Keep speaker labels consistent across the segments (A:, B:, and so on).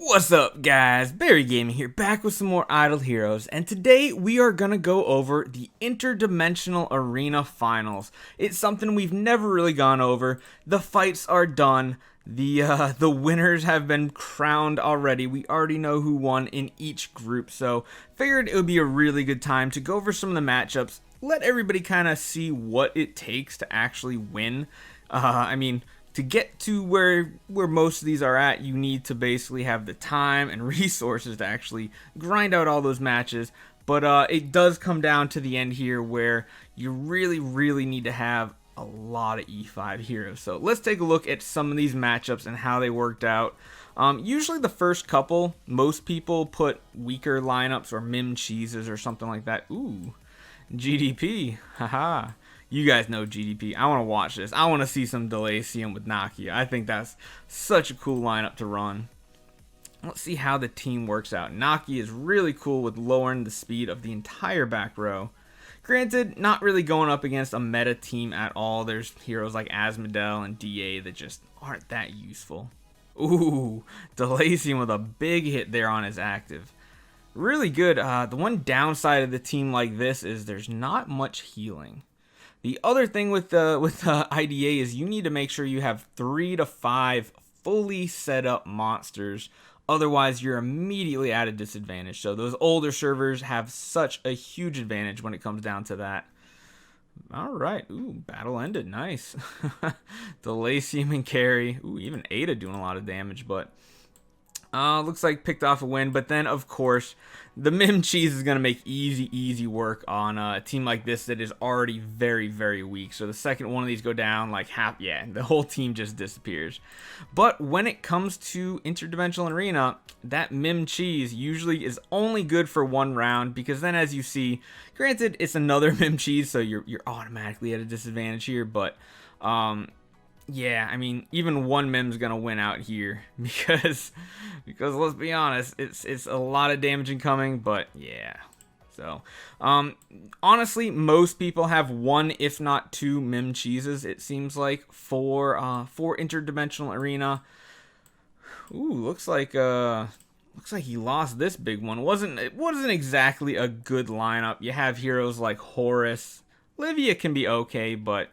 A: What's up, guys? Barry Gaming here, back with some more Idle Heroes, and today we are gonna go over the Interdimensional Arena Finals. It's something we've never really gone over. The fights are done. The winners have been crowned already. We already know who won in each group, so figured it would be a really good time to go over some of the matchups, let everybody kind of see what it takes to actually win. To get to where most of these are at, you need to basically have the time and resources to actually grind out all those matches. But it does come down to the end here where you really need to have a lot of E5 heroes. So let's take a look at some of these matchups and how they worked out. Usually the first couple, most people put weaker lineups or mim cheeses or something like that. Ooh, GDP, haha. You guys know GDP. I want to watch this. I want to see some Delacium with Nakia. I think that's such a cool lineup to run. Let's see how the team works out. Nakia is really cool with lowering the speed of the entire back row. Granted, not really going up against a meta team at all. There's heroes like Asmodel and DA that just aren't that useful. Ooh, Delacium with a big hit there on his active. Really good. The one downside of the team like this is there's not much healing. The other thing with IDA is you need to make sure you have 3 to 5 fully set up monsters. Otherwise, you're immediately at a disadvantage. So those older servers have such a huge advantage when it comes down to that. All right. Ooh, battle ended. Nice. Delacium and Carry. Ooh, even Ada doing a lot of damage, but looks like picked off a win. But then, of course, the Mim Cheese is going to make easy work on a team like this that is already very weak. So the second one of these go down, like the whole team just disappears. But when it comes to Interdimensional Arena, that Mim Cheese usually is only good for one round, because then, as you see, granted, it's another Mim Cheese, so you're automatically at a disadvantage here, but yeah, I mean, even one Mim's gonna win out here because let's be honest, it's a lot of damage incoming, but yeah. So, honestly, most people have one, if not two, Mim cheeses. It seems like for Interdimensional Arena. Ooh, looks like he lost this big one. It wasn't exactly a good lineup. You have heroes like Horus. Livia can be okay, but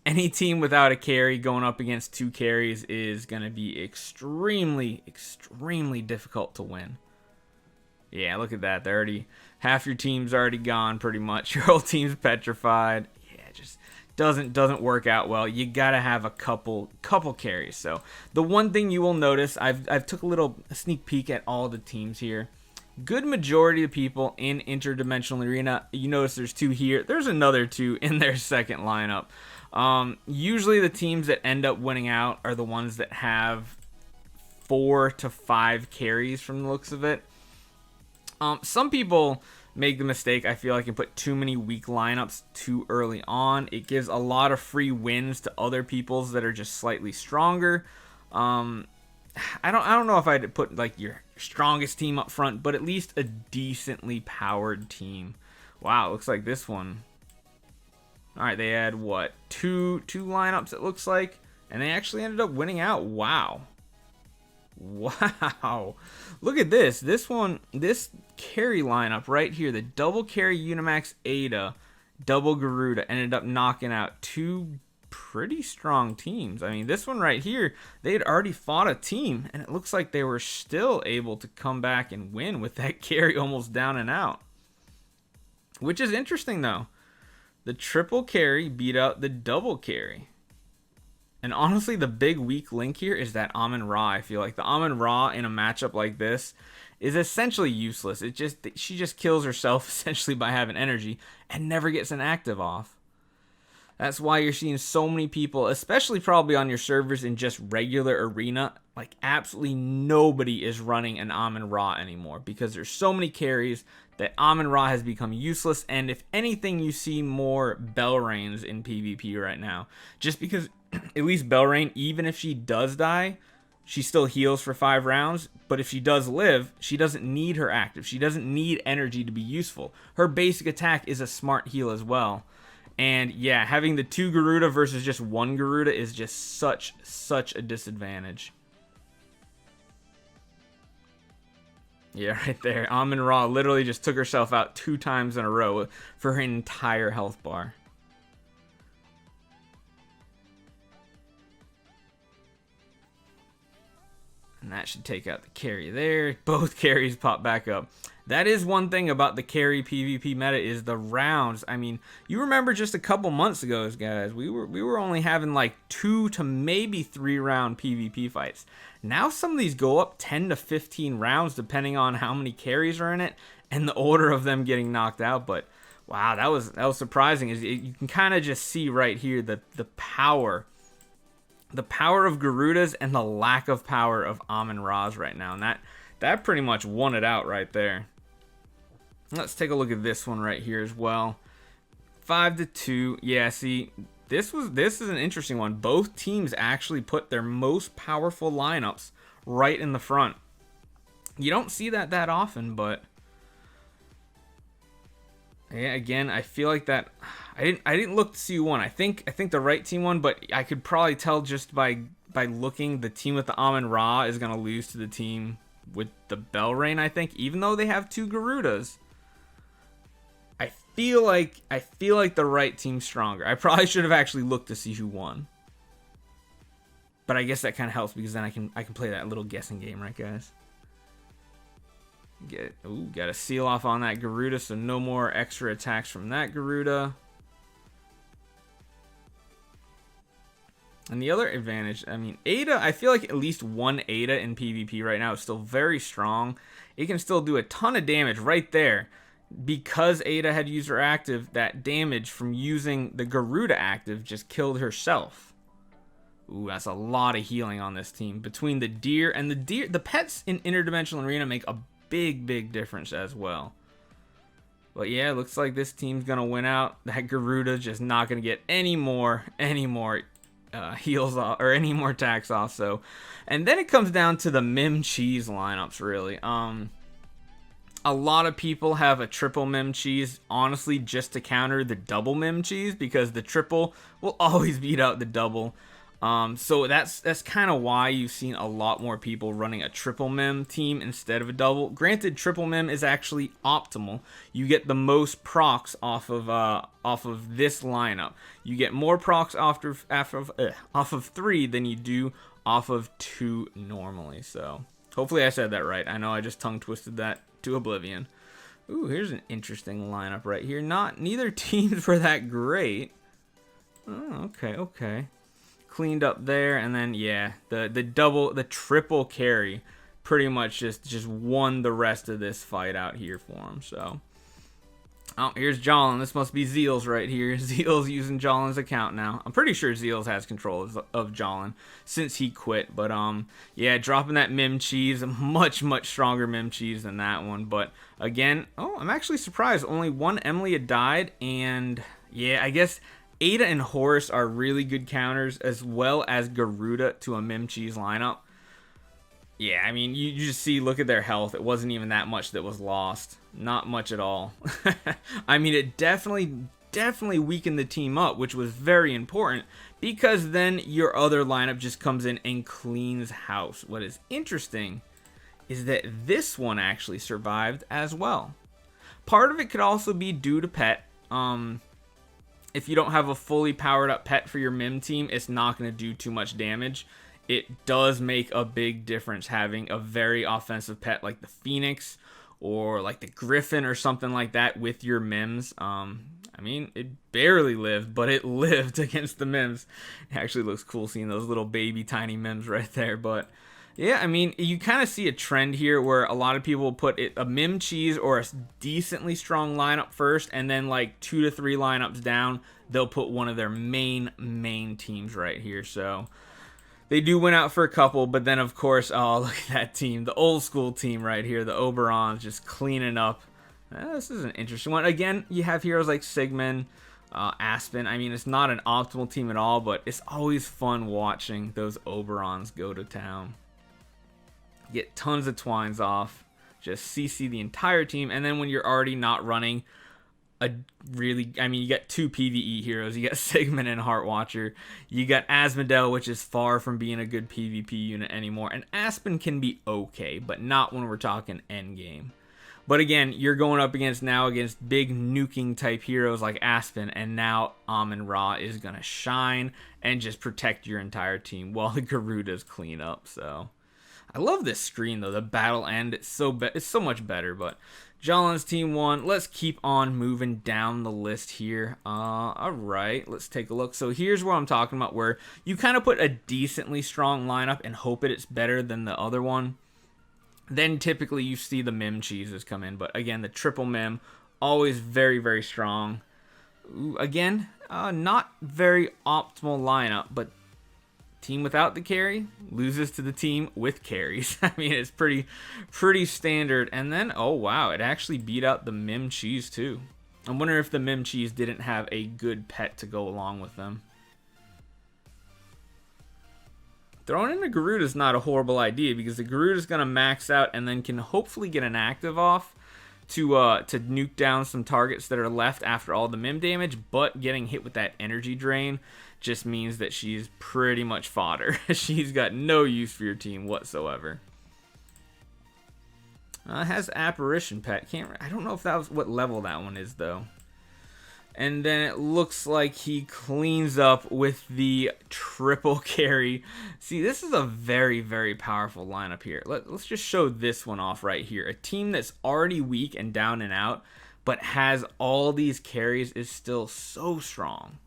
A: any team without a carry going up against 2 carries is going to be extremely difficult to win. Yeah, look at that. Half your team's already gone pretty much. Your whole team's petrified. Yeah, it just doesn't work out well. You got to have a couple carries. So, the one thing you will notice, I've took a sneak peek at all the teams here. Good majority of people in Interdimensional Arena, you notice there's 2 here. There's another 2 in their second lineup. Usually the teams that end up winning out are the ones that have 4 to 5 carries from the looks of it. Some people make the mistake, I feel like, and put too many weak lineups too early on. It gives a lot of free wins to other people's that are just slightly stronger. I don't know if I'd put like your strongest team up front, but at least a decently powered team. Wow, looks like this one. All right, they had what, two lineups it looks like, and they actually ended up winning out. Wow, look at this. This carry lineup right here, the double carry Unimax Ada, double Garuda, ended up knocking out 2 pretty strong teams. I mean, this one right here, they had already fought a team, and it looks like they were still able to come back and win with that carry almost down and out, which is interesting though. The triple carry beat out the double carry. And honestly, the big weak link here is that Amun-Ra. I feel like the Amun-Ra in a matchup like this is essentially useless. She just kills herself essentially by having energy and never gets an active off. That's why you're seeing so many people, especially probably on your servers in just regular arena, like absolutely nobody is running an Amun-Ra anymore because there's so many carries that Amun-Ra has become useless. And if anything, you see more Belrains in PvP right now, just because at least Belrain, even if she does die, she still heals for 5 rounds. But if she does live, she doesn't need her active. She doesn't need energy to be useful. Her basic attack is a smart heal as well. And yeah, having the 2 Garuda versus just 1 Garuda is just such a disadvantage. Yeah, right there. Amun-Ra literally just took herself out 2 times in a row for her entire health bar. And that should take out the carry there. Both carries pop back up. That is one thing about the carry PvP meta is the rounds. I mean, you remember just a couple months ago, guys, we were only having like 2 to maybe 3 round PvP fights. Now some of these go up 10 to 15 rounds depending on how many carries are in it and the order of them getting knocked out. But wow, that was surprising. You can kind of just see right here the power. The power of Garudas and the lack of power of Amun-Ra's right now. And that pretty much won it out right there. Let's take a look at this one right here as well. 5-2. Yeah, see, this is an interesting one. Both teams actually put their most powerful lineups right in the front. You don't see that often, but yeah, again, I feel like that I didn't look to see who won. I think the right team won, but I could probably tell just by looking, the team with the Amun-Ra is gonna lose to the team with the Belrain, I think, even though they have 2 Garudas. I feel like the right team's stronger. I probably should have actually looked to see who won. But I guess that kind of helps because then I can play that little guessing game, right, guys? Got a seal off on that Garuda, so no more extra attacks from that Garuda. And the other advantage, I mean, Ada, I feel like at least one Ada in PvP right now is still very strong. It can still do a ton of damage right there. Because Ada had user active, that damage from using the Garuda active just killed herself. Ooh, that's a lot of healing on this team. Between the deer and the pets in Interdimensional Arena make a big difference as well. But yeah, it looks like this team's gonna win out. That Garuda just not gonna get any more heals off or any more attacks off. So, and then it comes down to the Mim Cheese lineups really. A lot of people have a triple Mim Cheese, honestly, just to counter the double Mim Cheese because the triple will always beat out the double. So that's kind of why you've seen a lot more people running a triple Mim team instead of a double. Granted, triple Mim is actually optimal. You get the most procs off of this lineup. You get more procs off of 3 than you do off of 2 normally. So hopefully I said that right. I know I just tongue twisted that to oblivion. Ooh, here's an interesting lineup right here. Neither teams were that great. Oh, okay. Cleaned up there, and then yeah, the triple carry pretty much just won the rest of this fight out here for him. So here's Jolin. This must be Zeal's right here. Zeal's using Jolin's account now. I'm pretty sure Zeal's has control of Jolin since he quit. But yeah, dropping that Mim Cheese, a much stronger Mim Cheese than that one. But again, I'm actually surprised only one Emily had died, and yeah, I guess Ada and Horus are really good counters, as well as Garuda to a Mim Cheese lineup. Yeah, I mean, you just see, look at their health. It wasn't even that much that was lost. Not much at all. I mean, it definitely weakened the team up, which was very important, because then your other lineup just comes in and cleans house. What is interesting is that this one actually survived as well. Part of it could also be due to pet. If you don't have a fully powered up pet for your Mim team, it's not going to do too much damage. It does make a big difference having a very offensive pet like the Phoenix or like the Griffin or something like that with your Mims. I mean, it barely lived, but it lived against the Mims. It actually looks cool seeing those little baby tiny Mims right there, but yeah, I mean, you kind of see a trend here where a lot of people put a Mim Cheese or a decently strong lineup first, and then like 2 to 3 lineups down, they'll put one of their main teams right here. So they do win out for a couple, but then of course, oh, look at that team, the old school team right here, the Oberons just cleaning up. This is an interesting one. Again, you have heroes like Sigmund, Aspen. I mean, it's not an optimal team at all, but it's always fun watching those Oberons go to town. Get tons of twines off, just CC the entire team, and then when you're already not running a really, I mean, you got two PvE heroes. You got Sigmund and Heartwatcher. You got Asmodel, which is far from being a good PvP unit anymore. And Aspen can be okay, but not when we're talking endgame. But again, you're going up against big nuking type heroes like Aspen, and now Amon-Ra is going to shine and just protect your entire team while the Garudas clean up. So I love this screen though, the battle end. It's so much better, but Jalen's team won. Let's keep on moving down the list here. All right, let's take a look. So here's what I'm talking about, where you kind of put a decently strong lineup and hope it's better than the other one. Then typically you see the Mim cheeses come in. But again, the triple Mim, always very, very strong. Ooh, again, not very optimal lineup, but team without the carry loses to the team with carries. I mean, it's pretty standard. And then, oh wow, it actually beat out the Mim cheese too. I wonder if the Mim cheese didn't have a good pet to go along with them. Throwing in the Garuda is not a horrible idea, because the Garuda is going to max out and then can hopefully get an active off to nuke down some targets that are left after all the Mim damage. But getting hit with that energy drain just means that she's pretty much fodder. She's got no use for your team whatsoever. Has Apparition Pet. I don't know if that was what level that one is though. And then it looks like he cleans up with the triple carry. See, this is a very, very powerful lineup here. Let's just show this one off right here. A team that's already weak and down and out, but has all these carries, is still so strong.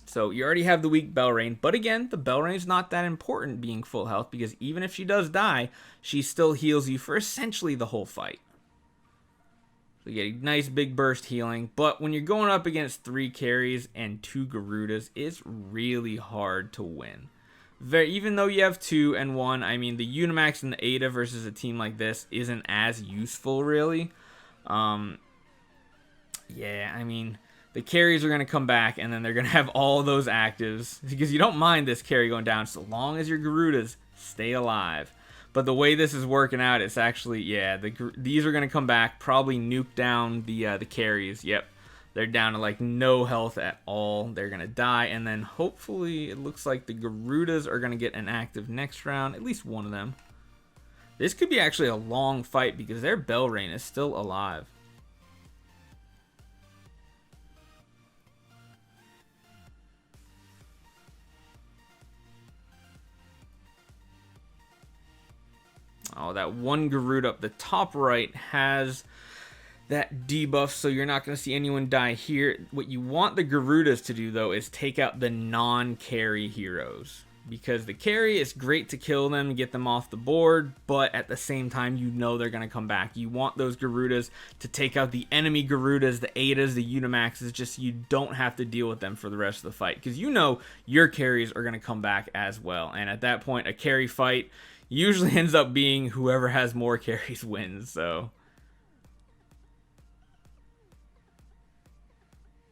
A: So you already have the weak Belrain, but again, the Belrain's not that important being full health, because even if she does die, she still heals you for essentially the whole fight. So you get a nice big burst healing, but when you're going up against 3 carries and 2 Garudas, it's really hard to win. Even though you have 2 and 1, I mean, the Unimax and the Ada versus a team like this isn't as useful, really. Yeah, I mean, the carries are going to come back, and then they're going to have all those actives, because you don't mind this carry going down so long as your Garudas stay alive. But the way this is working out, it's actually, yeah, these are going to come back, probably nuke down the carries. Yep, they're down to like no health at all. They're going to die, and then hopefully it looks like the Garudas are going to get an active next round, at least one of them. This could be actually a long fight, because their Belrain is still alive. Oh, that one Garuda up the top right has that debuff, so you're not going to see anyone die here. What you want the Garudas to do, though, is take out the non-carry heroes. Because the carry is great to kill them, get them off the board, but at the same time, you know they're going to come back. You want those Garudas to take out the enemy Garudas, the Adas, the Unimaxes, just so you don't have to deal with them for the rest of the fight. Because you know your carries are going to come back as well. And at that point, a carry fight usually ends up being whoever has more carries wins, so.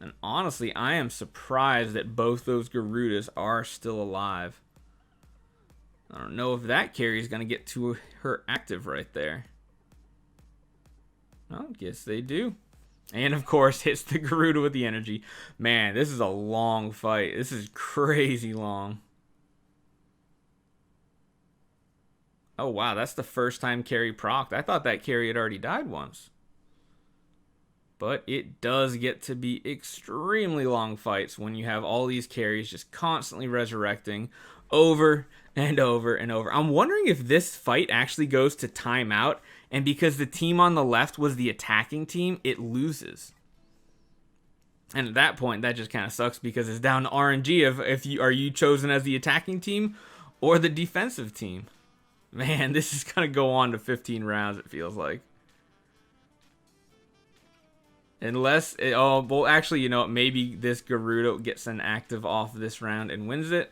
A: And honestly, I am surprised that both those Garudas are still alive. I don't know if that carry is going to get to her active right there. Well, I guess they do. And of course, hits the Garuda with the energy. Man, this is a long fight. This is crazy long. Oh, wow, that's the first time carry procced. I thought that carry had already died once. But it does get to be extremely long fights when you have all these carries just constantly resurrecting over and over and over. I'm wondering if this fight actually goes to timeout, and because the team on the left was the attacking team, it loses. And at that point, that just kind of sucks, because it's down to RNG of are you chosen as the attacking team or the defensive team. Man, this is going to go on to 15 rounds, it feels like. Unless, well, actually, you know, maybe this Garuda gets an active off this round and wins it.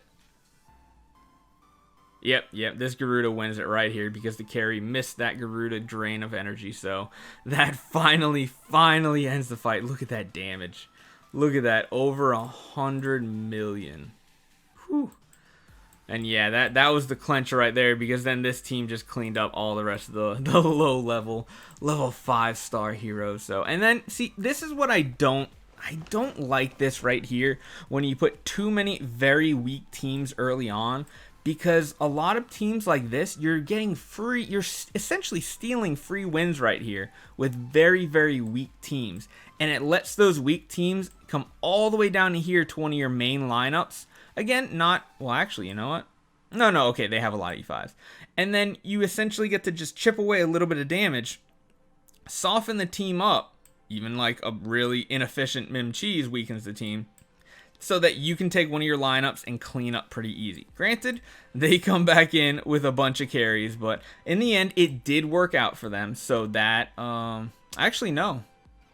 A: Yep, this Garuda wins it right here, because the carry missed that Garuda drain of energy. So that finally ends the fight. Look at that damage. Look at that, over 100 million. Whew. And yeah, that was the clincher right there, because then this team just cleaned up all the rest of the low level 5-star heroes. So, and then see, this is what I don't like this right here, when you put too many very weak teams early on, because a lot of teams like this, you're essentially stealing free wins right here with very, very weak teams. And it lets those weak teams come all the way down to here to one of your main lineups. Again, well, actually, you know what? No, okay, they have a lot of E5s. And then you essentially get to just chip away a little bit of damage, soften the team up, even like a really inefficient Mim Cheese weakens the team, so that you can take one of your lineups and clean up pretty easy. Granted, they come back in with a bunch of carries, but in the end, it did work out for them. So that, actually, no.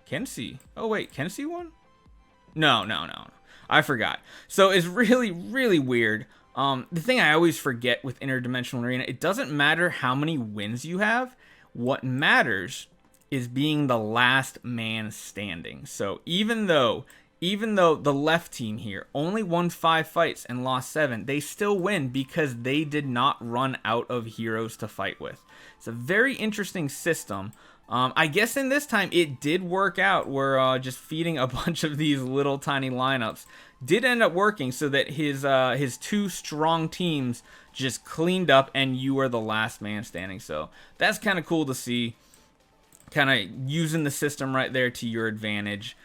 A: Kenzie. Oh, wait, Kenzie won? No. I forgot. So it's really, really weird. The thing I always forget with Interdimensional Arena, it doesn't matter how many wins you have. What matters is being the last man standing. So even though the left team here only won 5 fights and lost 7, they still win because they did not run out of heroes to fight with. It's a very interesting system. I guess in this time it did work out, where just feeding a bunch of these little tiny lineups did end up working, so that his 2 strong teams just cleaned up and you are the last man standing. So that's kind of cool to see, kind of using the system right there to your advantage.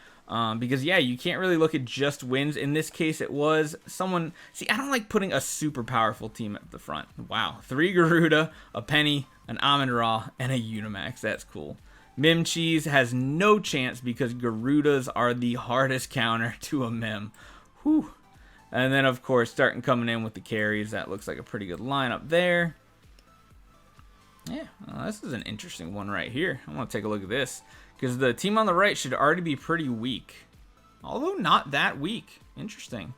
A: Because yeah, you can't really look at just wins. In this case, it was someone. See, I don't like putting a super powerful team at the front. Wow, 3 Garuda, a Penny, an Amon-Ra, and a Unimax. That's cool. Mim Cheese has no chance because Garudas are the hardest counter to a Mim. Whew. And then of course, starting coming in with the carries. That looks like a pretty good lineup there. Yeah, this is an interesting one right here. I want to take a look at this, because the team on the right should already be pretty weak. Although not that weak. Interesting.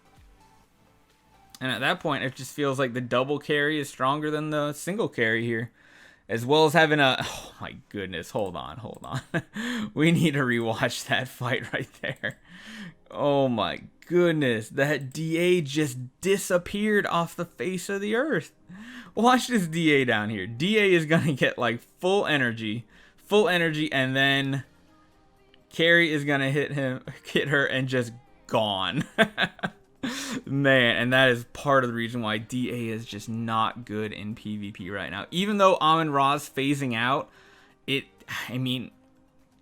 A: And at that point, it just feels like the double carry is stronger than the single carry here. As well as having a... Oh my goodness, hold on. We need to rewatch that fight right there. Oh my goodness, that DA just disappeared off the face of the earth. Watch this DA down here. DA is going to get like full energy, and then Carrie is going to hit her and just gone. Man, and that is part of the reason why DA is just not good in PvP right now. Even though Amon-Ra's phasing out, I mean,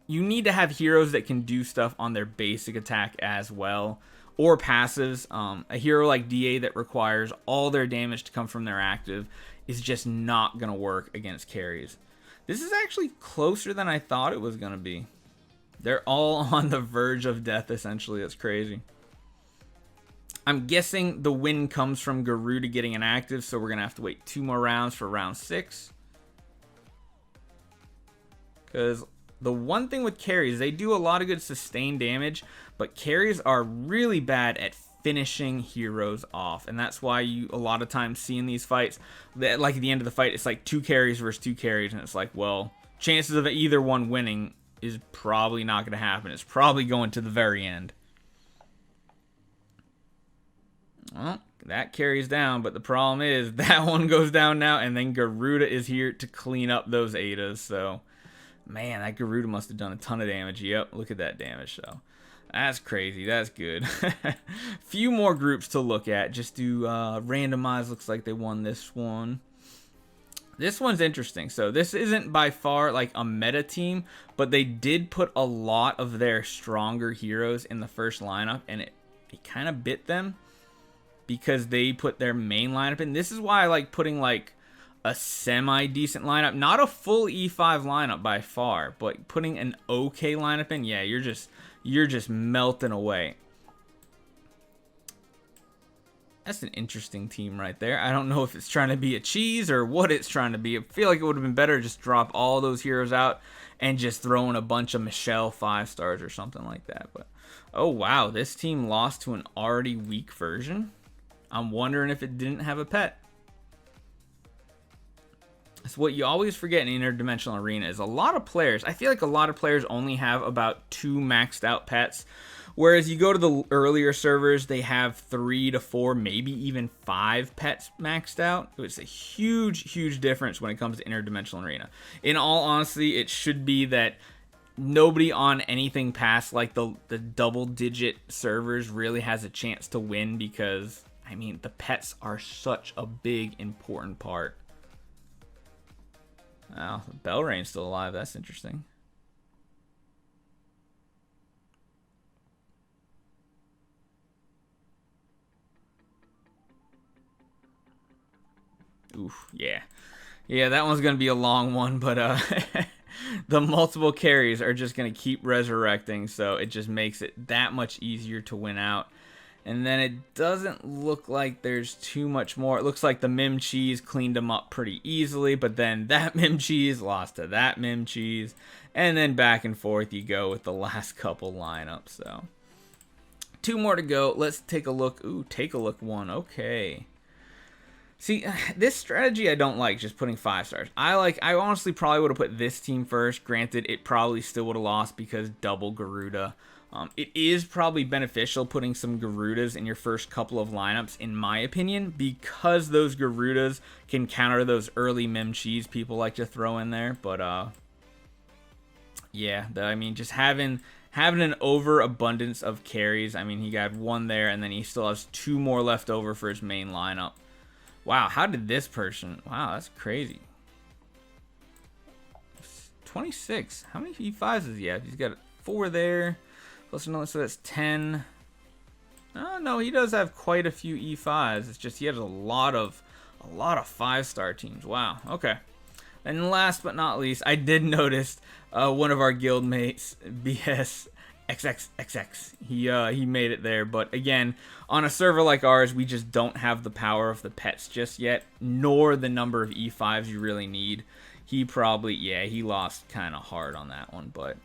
A: you need to have heroes that can do stuff on their basic attack as well, or passives. A hero like DA that requires all their damage to come from their active is just not going to work against carries. This is actually closer than I thought it was going to be. They're all on the verge of death, essentially. That's crazy. I'm guessing the win comes from Garuda getting an active, so we're going to have to wait 2 more rounds for round 6. Because the one thing with carries, they do a lot of good sustained damage, but carries are really bad at finishing heroes off. And that's why you a lot of times see in these fights, that like at the end of the fight, it's like 2 carries versus 2 carries, and it's like, well, chances of either one winning is probably not going to happen. It's probably going to the very end. Well, that carries down, but the problem is that one goes down now, and then Garuda is here to clean up those Adas. So, man, that Garuda must have done a ton of damage. Yep, look at that damage. So, that's crazy. That's good. Few more groups to look at. Just do randomize. Looks like they won this one. This one's interesting. So, this isn't by far like a meta team, but they did put a lot of their stronger heroes in the first lineup, and it kind of bit them, because they put their main lineup in. This is why I like putting like a semi-decent lineup. Not a full E5 lineup by far, but putting an okay lineup in, yeah, you're just melting away. That's an interesting team right there. I don't know if it's trying to be a cheese or what it's trying to be. I feel like it would have been better to just drop all those heroes out and just throw in a bunch of Michelle 5-stars or something like that. But oh wow, this team lost to an already weak version. I'm wondering if it didn't have a pet. So what you always forget in interdimensional arena is a lot of players, I feel like a lot of players only have about 2 maxed out pets. Whereas you go to the earlier servers, they have 3 to 4, maybe even 5 pets maxed out. It's a huge, huge difference when it comes to interdimensional arena. In all honesty, it should be that nobody on anything past like the double-digit servers really has a chance to win because, I mean, the pets are such a big, important part. Wow, Belrain's still alive. That's interesting. Oof, yeah. Yeah, that one's going to be a long one, but the multiple carries are just going to keep resurrecting, so it just makes it that much easier to win out. And then it doesn't look like there's too much more. It looks like the Mim Cheese cleaned them up pretty easily, but then that Mim Cheese lost to that Mim Cheese. And then back and forth you go with the last couple lineups. So 2 more to go. Let's take a look. Ooh, take a look 1. Okay. See, this strategy I don't like, just putting 5 stars. I honestly probably would have put this team first. Granted, it probably still would have lost because double Garuda. It is probably beneficial putting some Garudas in your first couple of lineups, in my opinion, because those Garudas can counter those early Mim Cheese people like to throw in there. But, yeah, I mean, just having an overabundance of carries. I mean, he got 1 there, and then he still has 2 more left over for his main lineup. Wow, how did this person... Wow, that's crazy. 26. How many E5s does he have? He's got 4 there. Plus another, so that's 10. Oh, no, he does have quite a few E5s. It's just he has a lot of 5-star teams. Wow, okay. And last but not least, I did notice one of our guild mates, BS XXXX. He made it there, but again, on a server like ours, we just don't have the power of the pets just yet, nor the number of E5s you really need. He probably, yeah, he lost kind of hard on that one, but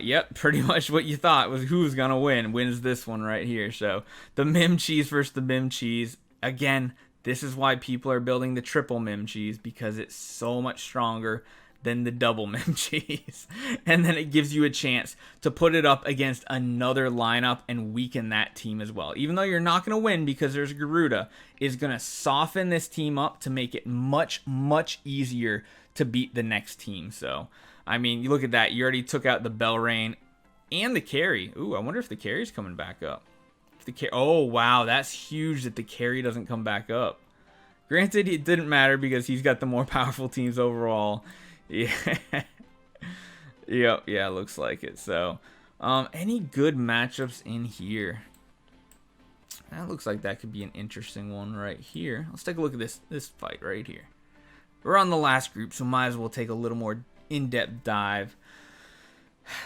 A: yep, pretty much what you thought was who's gonna wins this one right here. So the Mim Cheese versus the Mim Cheese. Again, this is why people are building the triple Mim Cheese, because it's so much stronger than the double Mim Cheese. And then it gives you a chance to put it up against another lineup and weaken that team as well. Even though you're not going to win because there's Garuda, is going to soften this team up to make it much, much easier to beat the next team. So, I mean, you look at that. You already took out the Belrain and the carry. Ooh, I wonder if the carry's coming back up. Oh, wow, that's huge that the carry doesn't come back up. Granted, it didn't matter because he's got the more powerful teams overall. Yeah. Yep, yeah, looks like it. So, any good matchups in here? That looks like that could be an interesting one right here. Let's take a look at this fight right here. We're on the last group, so might as well take a little more in-depth dive.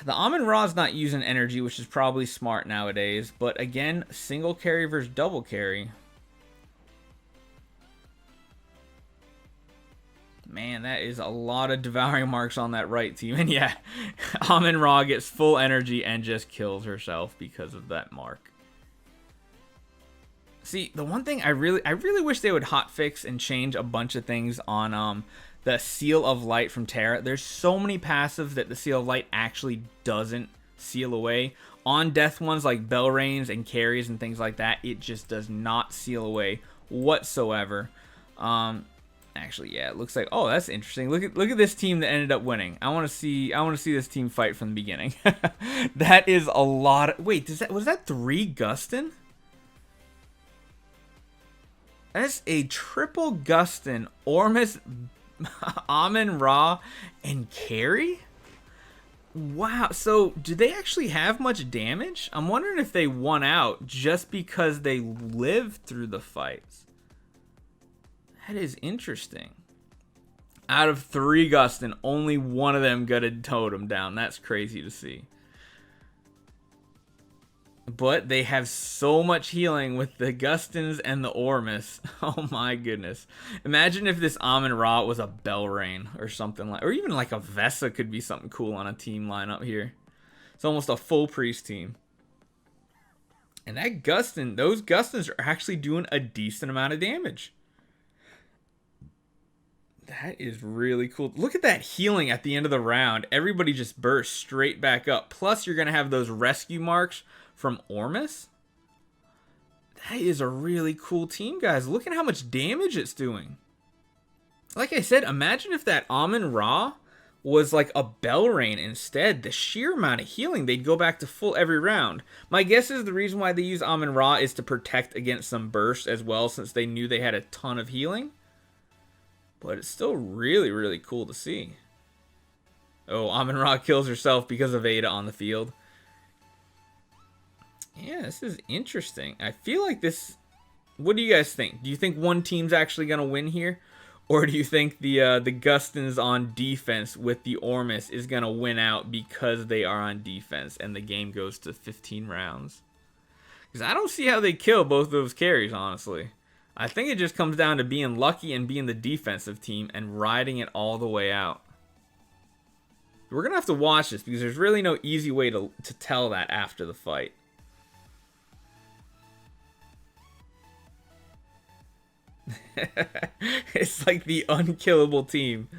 A: The Amun-Ra's not using energy, which is probably smart nowadays. But again, single carry versus double carry. Man, that is a lot of devouring marks on that right team. And yeah, Amun-Ra gets full energy and just kills herself because of that mark. See, the one thing I really wish they would hotfix and change a bunch of things on the Seal of Light from Terra. There's so many passives that the Seal of Light actually doesn't seal away. On death ones like Belrains and carries and things like that, it just does not seal away whatsoever. Actually, yeah, it looks like, oh, that's interesting. Look at this team that ended up winning. I want to see this team fight from the beginning. That is a lot of, wait, was that 3 Gustin? That's a triple Gustin, Ormus, Amun-Ra, and carry? Wow, so do they actually have much damage? I'm wondering if they won out just because they lived through the fights. That is interesting. Out of 3 Gustin, only one of them gutted Totem down. That's crazy to see. But they have so much healing with the Gustins and the Ormus. Oh my goodness. Imagine if this Amun-Ra was a Belrain or something like, or even like a Vesa could be something cool on a team lineup here. It's almost a full priest team. And that Gustin, those Gustins are actually doing a decent amount of damage. That is really cool. Look at that healing at the end of the round. Everybody just bursts straight back up. Plus, you're going to have those rescue marks from Ormus. That is a really cool team, guys. Look at how much damage it's doing. Like I said, imagine if that Amun-Ra was like a Belrain instead. The sheer amount of healing, they'd go back to full every round. My guess is the reason why they use Amun-Ra is to protect against some bursts as well, since they knew they had a ton of healing. But it's still really, really cool to see. Oh, Amun-Ra kills herself because of Ada on the field. Yeah, this is interesting. I feel like this... What do you guys think? Do you think one team's actually going to win here? Or do you think the Gustins on defense with the Ormus is going to win out because they are on defense and the game goes to 15 rounds? Because I don't see how they kill both those carries, honestly. I think it just comes down to being lucky and being the defensive team and riding it all the way out. We're going to have to watch this because there's really no easy way to tell that after the fight. It's like the unkillable team.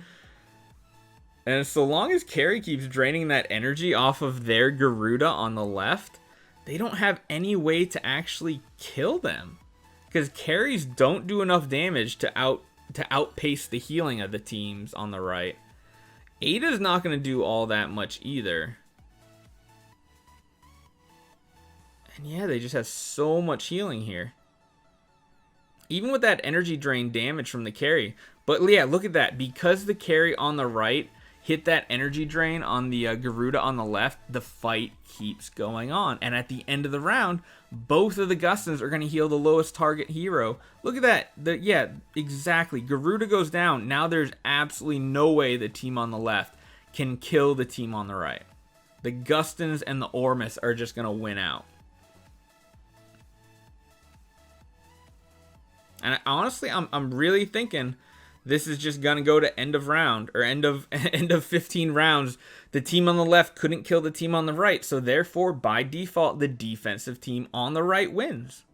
A: And so long as Skerei keeps draining that energy off of their Garuda on the left, they don't have any way to actually kill them. Because carries don't do enough damage to outpace the healing of the teams on the right. Ada's not going to do all that much either. And yeah, they just have so much healing here. Even with that energy drain damage from the carry. But yeah, look at that. Because the carry on the right hit that energy drain on the Garuda on the left, the fight keeps going on. And at the end of the round, both of the Gustins are going to heal the lowest target hero. Look at that. Yeah, exactly. Garuda goes down. Now there's absolutely no way the team on the left can kill the team on the right. The Gustins and the Ormus are just going to win out. And honestly, I'm really thinking this is just going to go to end of round or end of 15 rounds. The team on the left couldn't kill the team on the right. So therefore, by default, the defensive team on the right wins.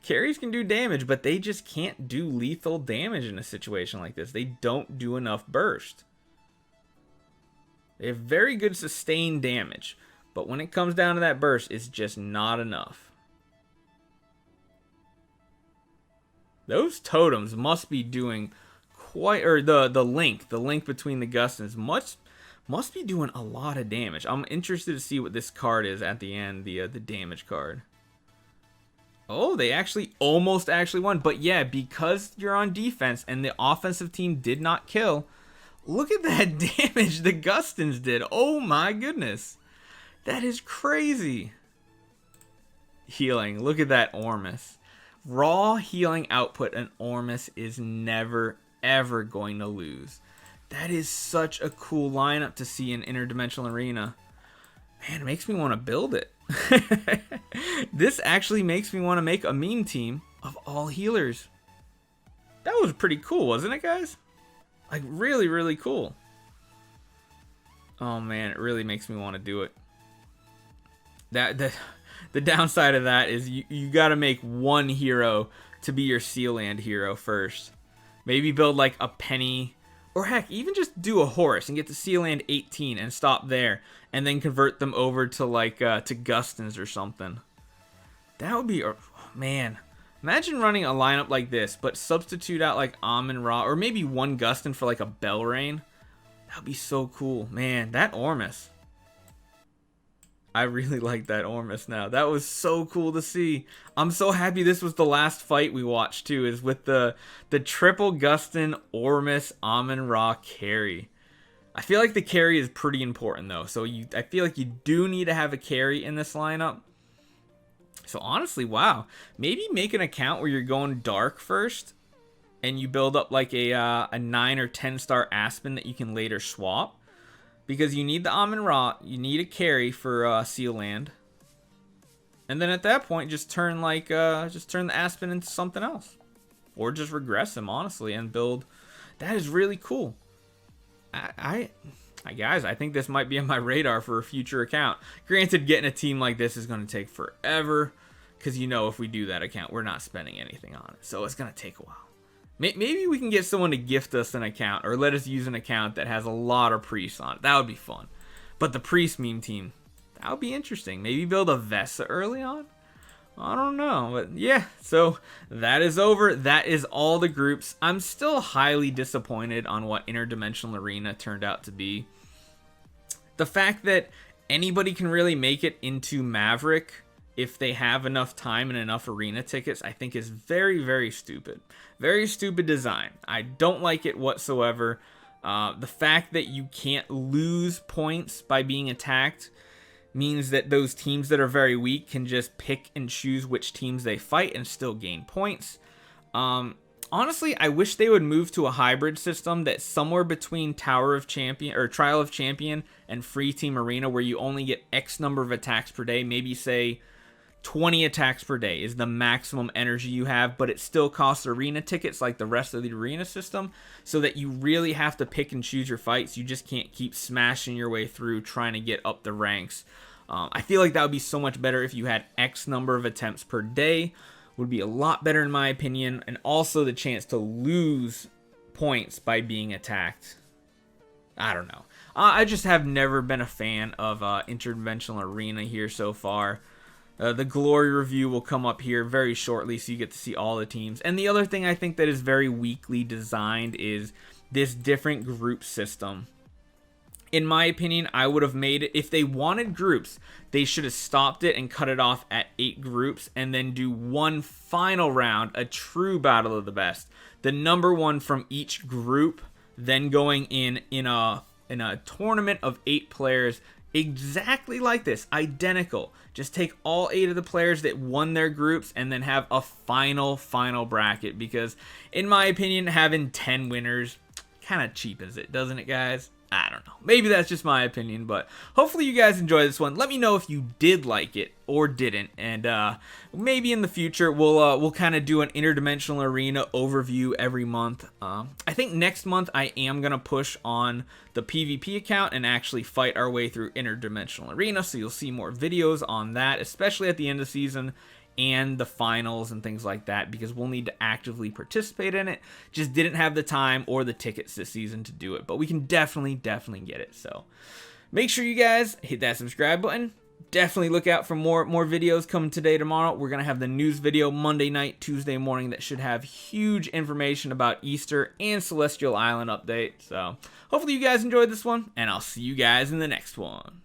A: Carries can do damage, but they just can't do lethal damage in a situation like this. They don't do enough burst. They have very good sustained damage, but when it comes down to that burst, it's just not enough. Those totems must be doing quite, or the link between the Gustins must be doing a lot of damage. I'm interested to see what this card is at the end, the damage card. Oh, they almost won, but yeah, because you're on defense and the offensive team did not kill. Look at that damage the Gustins did. Oh my goodness. That is crazy. Healing. Look at that Ormus. Raw healing output, and Ormus is never, ever going to lose. That is such a cool lineup to see in Interdimensional Arena. Man, it makes me want to build it. This actually makes me want to make a meme team of all healers. That was pretty cool, wasn't it, guys? Like, really, really cool. Oh, man, it really makes me want to do it. The downside of that is you got to make one hero to be your Sealand hero first. Maybe build, like, a Penny. Or, heck, even just do a Horus and get to Sealand 18 and stop there. And then convert them over to, like, to Gustins or something. That would be... Oh, man... Imagine running a lineup like this, but substitute out like Amun-Ra, or maybe one Gustin for like a Belrain. That would be so cool. Man, that Ormus. I really like that Ormus now. That was so cool to see. I'm so happy this was the last fight we watched too, is with the triple Gustin Ormus Amun-Ra carry. I feel like the carry is pretty important though, so I feel like you do need to have a carry in this lineup. So honestly, wow. Maybe make an account where you're going dark first and you build up like a 9 or 10 star Aspen that you can later swap. Because you need the Amun-Ra, you need a carry for Sealand. And then at that point, just turn the Aspen into something else. Or just regress him, honestly, and build. That is really cool. I Guys, I think this might be on my radar for a future account. Granted, getting a team like this is going to take forever, because if we do that account, we're not spending anything on it. So it's going to take a while. Maybe we can get someone to gift us an account or let us use an account that has a lot of priests on it. That would be fun. But the priest meme team, that would be interesting. Maybe build a Vesa early on? I don't know. But yeah, so that is over. That is all the groups. I'm still highly disappointed on what Interdimensional Arena turned out to be. The fact that anybody can really make it into Maverick if they have enough time and enough arena tickets, I think is very, very stupid. Very stupid design. I don't like it whatsoever. The fact that you can't lose points by being attacked means that those teams that are very weak can just pick and choose which teams they fight and still gain points. Honestly, I wish they would move to a hybrid system that's somewhere between Tower of Champion or Trial of Champion and Free Team Arena, where you only get X number of attacks per day. Maybe say 20 attacks per day is the maximum energy you have, but it still costs arena tickets like the rest of the arena system, so that you really have to pick and choose your fights. You just can't keep smashing your way through trying to get up the ranks. I feel like that would be so much better if you had X number of attempts per day. Would be a lot better in my opinion, and also the chance to lose points by being attacked. I don't know. I just have never been a fan of Interdimensional Arena here so far. The Glory review will come up here very shortly, so you get to see all the teams. And the other thing I think that is very weakly designed is this different group system. In my opinion, I would have made it, if they wanted groups, they should have stopped it and cut it off at 8 groups and then do one final round, a true battle of the best. The number one from each group, then going in a tournament of 8 players, exactly like this, identical. Just take all 8 of the players that won their groups and then have a final bracket, because in my opinion, having 10 winners kind of cheapens it, doesn't it, guys? I don't know. Maybe that's just my opinion, but hopefully you guys enjoy this one. Let me know if you did like it or didn't, and maybe in the future we'll kind of do an Interdimensional Arena overview every month. I think next month I am gonna push on the PvP account and actually fight our way through Interdimensional Arena, so you'll see more videos on that, especially at the end of the season and the finals and things like that, because we'll need to actively participate in it. Just didn't have the time or the tickets this season to do it, but we can definitely get it. So make sure you guys hit that subscribe button. Definitely look out for more videos coming today, tomorrow. We're gonna have the news video Monday night, Tuesday morning, that should have huge information about Easter and Celestial Island update. So hopefully you guys enjoyed this one, and I'll see you guys in the next one.